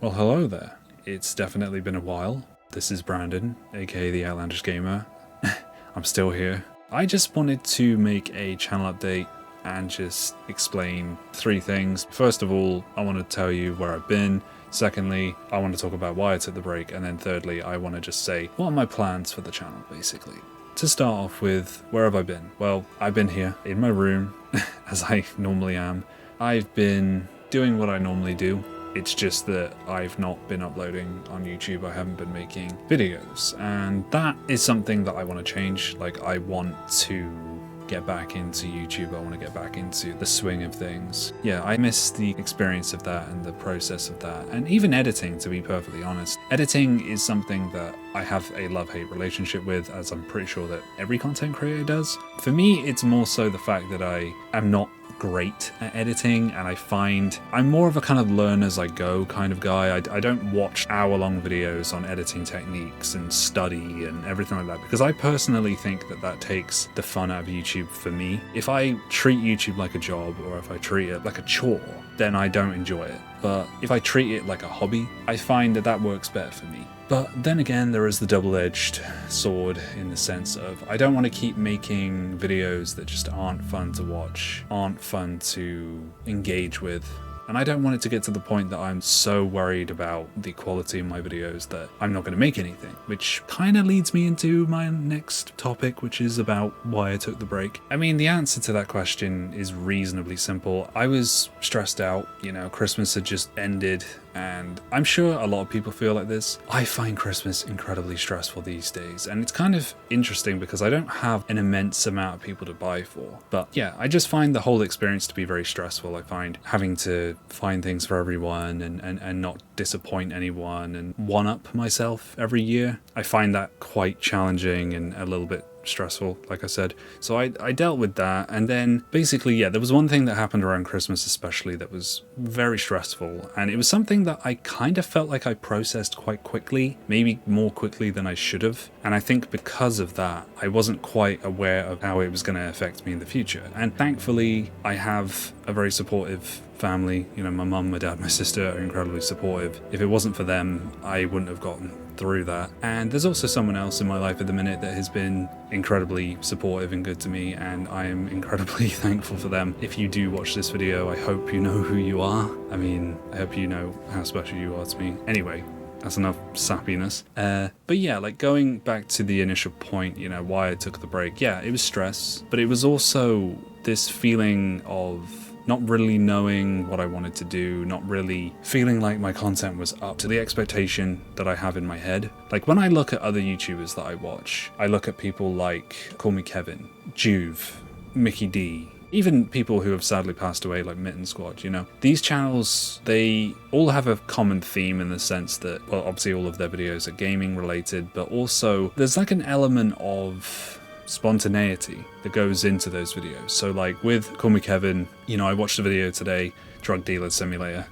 Well, hello there. It's definitely been a while. This is Brandon, aka TheOutlandishGamer. I'm still here. I just wanted to make a channel update and just explain three things. First of all, I want to tell you where I've been. Secondly, I want to talk about why I took the break. And then thirdly, I want to just say what are my plans for the channel, basically. To start off with, where have I been? Well, I've been here in my room, as I normally am. I've been doing what I normally do. It's just that I've not been uploading on YouTube. I haven't been making videos, and that is something that I want to change. Like, I want to get back into YouTube. I want to get back into the swing of things. Yeah, I miss the experience of that and the process of that, and even editing, to be perfectly honest. Editing is something that I have a love-hate relationship with, as I'm pretty sure that every content creator does. For me, it's more so the fact that I am not great at editing, and I find I'm more of a kind of learn as I go kind of guy. I don't watch hour-long videos on editing techniques and study and everything like that, because I personally think that that takes the fun out of YouTube for me. If I treat YouTube like a job, or if I treat it like a chore, then I don't enjoy it. But if I treat it like a hobby, I find that that works better for me. But then again, there is the double-edged sword in the sense of I don't want to keep making videos that just aren't fun to watch, aren't fun to engage with. And I don't want it to get to the point that I'm so worried about the quality of my videos that I'm not going to make anything, which kind of leads me into my next topic, which is about why I took the break. I mean, the answer to that question is reasonably simple. I was stressed out, Christmas had just ended, and I'm sure a lot of people feel like this. I find Christmas incredibly stressful these days, and it's kind of interesting because I don't have an immense amount of people to buy for. But yeah, I just find the whole experience to be very stressful. I find having to find things for everyone and not disappoint anyone and one-up myself every year. I find that quite challenging and a little bit stressful, like I said. So I dealt with that, and then basically, yeah, there was one thing that happened around Christmas especially that was very stressful, and it was something that I kind of felt like I processed quite quickly, maybe more quickly than I should have, and I think because of that I wasn't quite aware of how it was going to affect me in the future. And thankfully I have a very supportive family. My mum, my dad, my sister are incredibly supportive. If it wasn't for them, I wouldn't have gotten through that. And there's also someone else in my life at the minute that has been incredibly supportive and good to me, and I am incredibly thankful for them. If you do watch this video, I hope you know who you are. I mean, I hope you know how special you are to me. Anyway, that's enough sappiness. But yeah, like going back to the initial point, why I took the break. Yeah, it was stress, but it was also this feeling of not really knowing what I wanted to do, not really feeling like my content was up to the expectation that I have in my head. Like, when I look at other YouTubers that I watch, I look at people like CallMeKevin, Joov, Micky D, even people who have sadly passed away like Mitten Squad, These channels, they all have a common theme in the sense that, well, obviously all of their videos are gaming related, but also there's like an element of spontaneity that goes into those videos. So like with CallMeKevin, I watched a video today, Drug Dealer Simulator,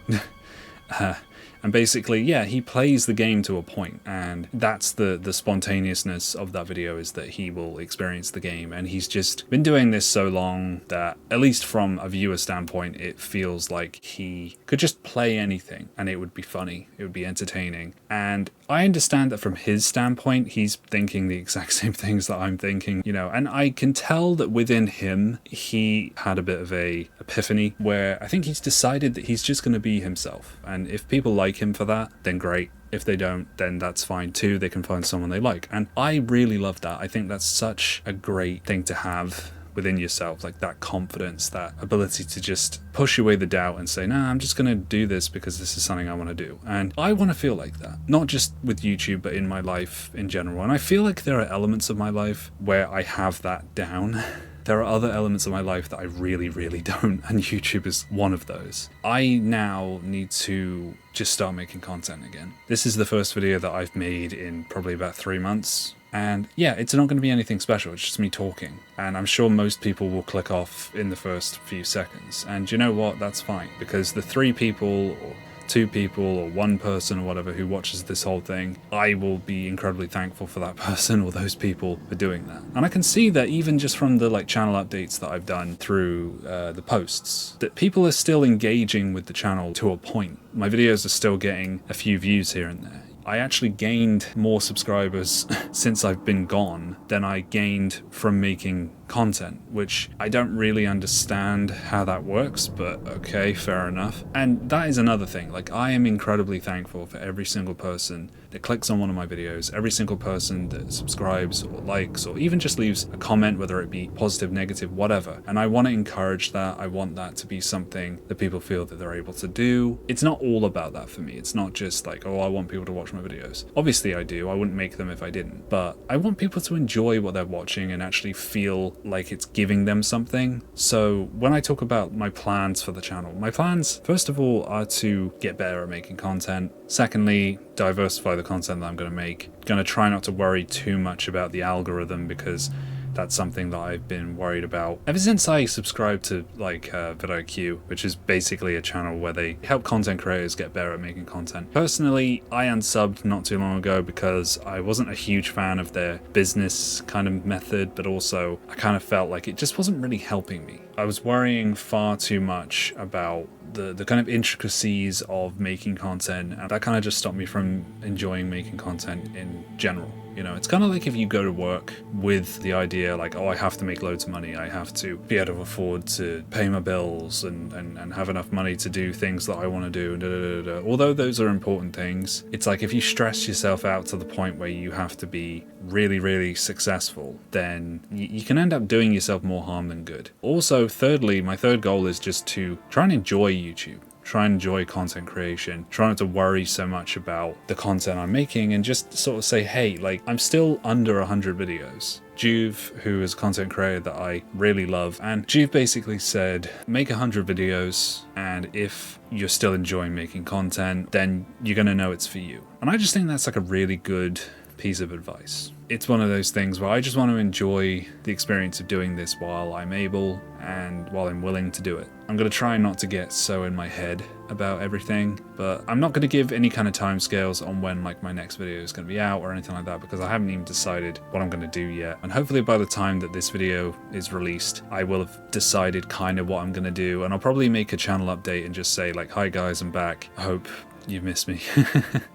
and basically, yeah, he plays the game to a point, and that's the spontaneousness of that video, is that he will experience the game, and he's just been doing this so long that, at least from a viewer standpoint, it feels like he could just play anything and it would be funny, it would be entertaining. And I understand that from his standpoint, he's thinking the exact same things that I'm thinking, and I can tell that within him, he had a bit of a epiphany where I think he's decided that he's just going to be himself. And if people like him for that, then great. If they don't, then that's fine too. They can find someone they like. And I really love that. I think that's such a great thing to have within yourself, like that confidence, that ability to just push away the doubt and say, nah, I'm just going to do this because this is something I want to do. And I want to feel like that, not just with YouTube, but in my life in general. And I feel like there are elements of my life where I have that down. There are other elements of my life that I really, really don't, and YouTube is one of those. I now need to just start making content again. This is the first video that I've made in probably about 3 months. And yeah, it's not going to be anything special, it's just me talking. And I'm sure most people will click off in the first few seconds. And you know what? That's fine, because the 3 people, or 2 people or 1 person or whatever who watches this whole thing, I will be incredibly thankful for that person or those people for doing that. And I can see that even just from the like channel updates that I've done through the posts, that people are still engaging with the channel to a point. My videos are still getting a few views here and there. I actually gained more subscribers since I've been gone than I gained from making content, which I don't really understand how that works, but okay, fair enough. And that is another thing, like I am incredibly thankful for every single person that clicks on one of my videos, every single person that subscribes or likes or even just leaves a comment, whether it be positive, negative, whatever. And I want to encourage that. I want that to be something that people feel that they're able to do. It's not all about that for me. It's not just like, oh, I want people to watch my videos. Obviously I do. I wouldn't make them if I didn't, but I want people to enjoy what they're watching and actually feel like it's giving them something. So when I talk about my plans for the channel, my plans first of all are to get better at making content. Secondly, diversify the content that I'm going to make. Going to try not to worry too much about the algorithm, because that's something that I've been worried about ever since I subscribed to like VidIQ, which is basically a channel where they help content creators get better at making content. Personally, I unsubbed not too long ago because I wasn't a huge fan of their business kind of method, but also I kind of felt like it just wasn't really helping me. I was worrying far too much about the kind of intricacies of making content, and that kind of just stopped me from enjoying making content in general. You know, it's kind of like if you go to work with the idea like, oh, I have to make loads of money, I have to be able to afford to pay my bills and have enough money to do things that I want to do. Although those are important things, it's like if you stress yourself out to the point where you have to be really, really successful, then you can end up doing yourself more harm than good. Also, thirdly, my third goal is just to try and enjoy YouTube. Try and enjoy content creation, try not to worry so much about the content I'm making, and just sort of say, hey, like I'm still under 100 videos. Joov, who is a content creator that I really love, and Joov basically said, make 100 videos, and if you're still enjoying making content, then you're gonna know it's for you. And I just think that's like a really good piece of advice. It's one of those things where I just want to enjoy the experience of doing this while I'm able and while I'm willing to do it. I'm going to try not to get so in my head about everything, but I'm not going to give any kind of timescales on when like my next video is going to be out or anything like that, because I haven't even decided what I'm going to do yet. And hopefully by the time that this video is released, I will have decided kind of what I'm going to do, and I'll probably make a channel update and just say like, hi guys, I'm back. I hope you've missed me.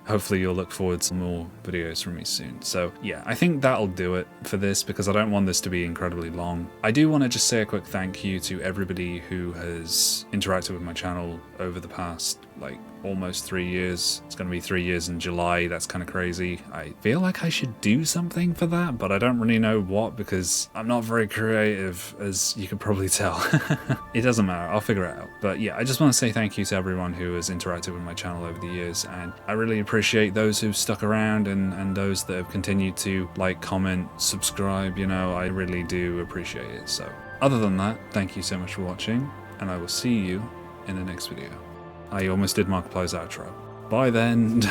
Hopefully you'll look forward to more videos from me soon. So yeah, I think that'll do it for this, because I don't want this to be incredibly long. I do want to just say a quick thank you to everybody who has interacted with my channel over the past like almost 3 years. It's going to be 3 years in July. That's kind of crazy. I feel like I should do something for that, but I don't really know what, because I'm not very creative, as you can probably tell. It doesn't matter, I'll figure it out. But yeah, I just want to say thank you to everyone who has interacted with my channel over the years, and I really appreciate those who've stuck around and those that have continued to like, comment, subscribe. You know, I really do appreciate it. So other than that, thank you so much for watching, and I will see you in the next video. I almost did Markiplier's outro. Bye then.